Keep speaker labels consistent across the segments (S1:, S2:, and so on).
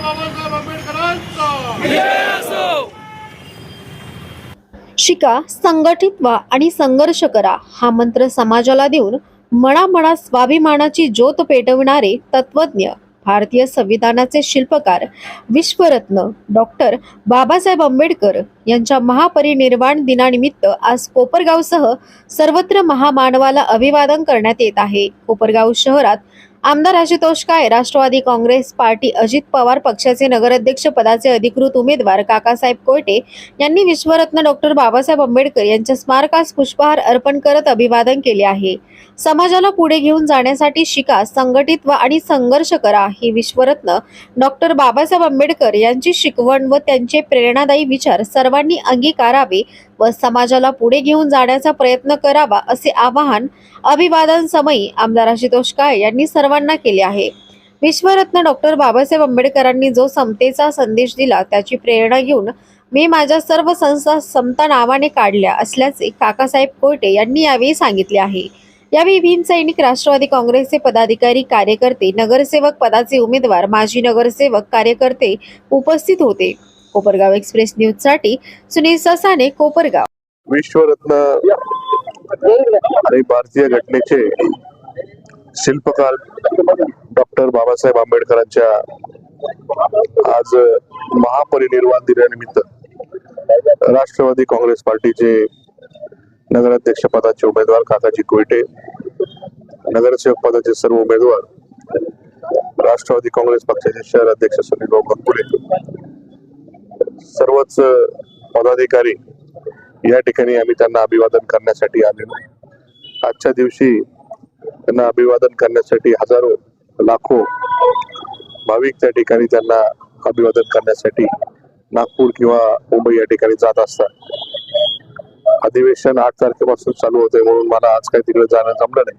S1: बाबासाहेब आंबेडकरांचा
S2: शिका, संघटित व्हा आणि संघर्ष करा हा मंत्र समाजाला देऊन मनामनात स्वाभिमानाची ज्योत पेटविणारे तत्वज्ञ, भारतीय संविधानाचे शिल्पकार, विश्वरत्न डॉक्टर बाबासाहेब आंबेडकर यांच्या महापरिनिर्वाण दिनानिमित्त आज कोपरगावसह सर्वत्र महामानवाला अभिवादन करण्यात येत आहे। कोपरगाव शहरात आमदार आशुतोष काळे, राष्ट्रवादी काँग्रेस पार्टी, अजित पवार पक्षाचे नगराध्यक्ष पदाचे अधिकृत उमेदवार काकासाहेब कोयटे यांनी विश्वरत्न डॉक्टर बाबासाहेब आंबेडकर यांच्या स्मारकास पुष्पहार अर्पण करत अभिवादन केले आहे। समाजाला पुढे घेऊन जाण्यासाठी शिका, संघटित व्हा आणि संघर्ष करा ही विश्वरत्न डॉक्टर बाबासाहेब आंबेडकर यांची शिकवण व त्यांचे प्रेरणादायी विचार सर्वांनी अंगीकारावे व समाजाला पुढे घेऊन जाण्याचा प्रयत्न करावा असे आवाहन अभिवादन समयी आमदार आशुतोष काळे यांनी सर्वांना केले आहे। विश्वरत्न डॉक्टर बाबासाहेब आंबेडकरांनी जो समतेचा संदेश दिला त्याची प्रेरणा घेऊन मी माझ्या सर्व संस्था समता नावाने काढल्या असल्याचे काकासाहेब कोयटे यांनी यावेळी सांगितले आहे। यावेळी भीमसैनिक, राष्ट्रवादी काँग्रेसचे पदाधिकारी, कार्यकर्ते, नगरसेवक पदाचे उमेदवार, माजी नगरसेवक, कार्यकर्ते उपस्थित होते। कोपरगाव एक्सप्रेस न्यूज साठी सुनील ससाने, कोपरगाव।
S3: विश्वरत्न आणि भारतीय घटनेचे शिल्पकार डॉक्टर बाबासाहेब आंबेडकरांच्या आज महापरिनिर्वाण दिनानिमित्त राष्ट्रवादी काँग्रेस पार्टीचे नगराध्यक्ष पदाचे उमेदवार काकाजी कोयटे, नगरसेवक पदाचे सर्व उमेदवार, राष्ट्रवादी काँग्रेस पक्षाचे शहर अध्यक्ष सुनील गंगुले, सर्वच पदाधिकारी या ठिकाणी आम्ही त्यांना अभिवादन करण्यासाठी आलेलो। आजच्या दिवशी त्यांना अभिवादन करण्यासाठी हजारो लाखो भाविक त्या ठिकाणी त्यांना अभिवादन करण्यासाठी नागपूर किंवा मुंबई या ठिकाणी जात असतात। अधिवेशन 8 तारखेपासून चालू होते म्हणून मला आज काही तिकडे जाणं जमलं नाही,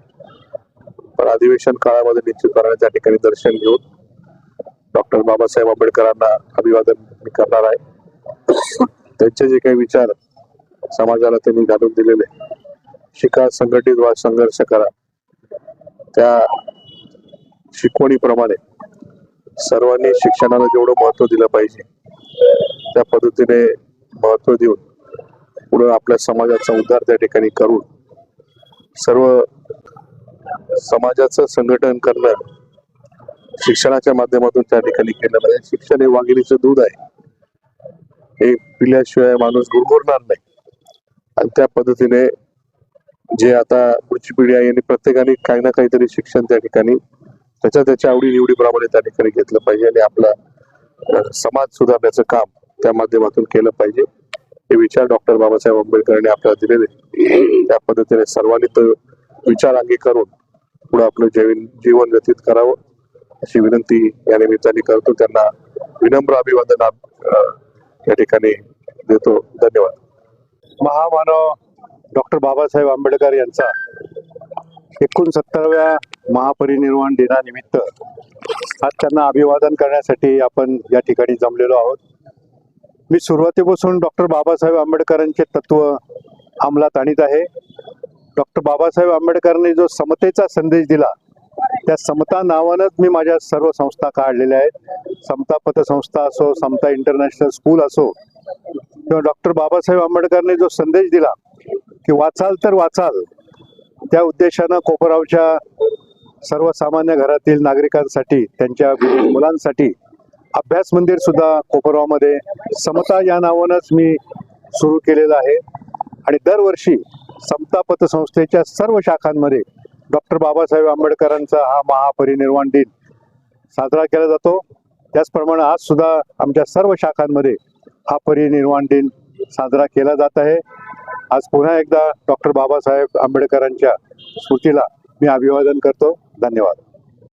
S3: पण अधिवेशन काळामध्ये निश्चितपणे त्या ठिकाणी दर्शन घेऊन डॉक्टर बाबासाहेब आंबेडकरांना अभिवादन मी करणार आहे। त्यांचे जे काही विचार समाजाला त्यांनी घालून दिलेले, शिका, संघटित व्हा, संघर्ष करा, त्या शिकवणीप्रमाणे सर्वांनी शिक्षणाला जेवढं महत्व दिलं पाहिजे त्या पद्धतीने महत्व देऊन पुढे आपल्या समाजाचा उद्धार त्या ठिकाणी करून सर्व समाजाचं संघटन करणं शिक्षणाच्या माध्यमातून त्या ठिकाणी केलं पाहिजे। शिक्षण हे वाघिणीचं दूध आहे, हे पिल्याशिवाय माणूस गुरगुरणार नाही। आणि त्या पद्धतीने जे आता पुढची पिढी आहे यांनी प्रत्येकाने काही ना काहीतरी शिक्षण त्या ठिकाणी त्याच्या आवडी निवडीप्रमाणे त्या ठिकाणी घेतलं पाहिजे आणि आपला समाज सुधारण्याचं काम त्या माध्यमातून केलं पाहिजे। हे विचार डॉक्टर बाबासाहेब आंबेडकरांनी आपल्याला दिलेले, त्या पद्धतीने सर्वांनी तो विचार अंगीकारून पुढे आपलं जीवन व्यतीत करावं अशी विनंती या निमित्ताने करतो। त्यांना विनम्र अभिवादन या ठिकाणी देतो। धन्यवाद।
S4: महामानव डॉक्टर बाबासाहेब आंबेडकर यांचा 69व्या महापरिनिर्वाण दिनानिमित्त आज त्यांना अभिवादन करण्यासाठी आपण या ठिकाणी जमलेलो आहोत। मी सुरुवातीपासून डॉक्टर बाबासाहेब आंबेडकरांचे तत्व अंमलात आणीत आहे। डॉक्टर बाबासाहेब आंबेडकरांनी जो समतेचा संदेश दिला त्या समता नावानंच मी माझ्या सर्व संस्था काढलेल्या आहेत। समता पतसंस्था असो, समता इंटरनॅशनल स्कूल असो, किंवा डॉक्टर बाबासाहेब आंबेडकरांनी जो संदेश दिला की वाचाल तर वाचाल, त्या उद्देशानं कोपरगावच्या सर्वसामान्य घरातील नागरिकांसाठी, त्यांच्या मुलांसाठी अभ्यास मंदिर सुद्धा कोपरगावमध्ये समता या नावानंच मी सुरू केलेलं आहे। आणि दरवर्षी समता पतसंस्थेच्या सर्व शाखांमध्ये डॉक्टर बाबासाहेब आंबेडकरांचा हा महापरिनिर्वाण दिन साजरा केला जातो। त्याचप्रमाणे आज सुद्धा आमच्या सर्व शाखांमध्ये हा परिनिर्वाण दिन साजरा केला जात आहे। आज पुन्हा एकदा डॉक्टर बाबासाहेब आंबेडकरांच्या स्मृतीला मी अभिवादन करतो। धन्यवाद।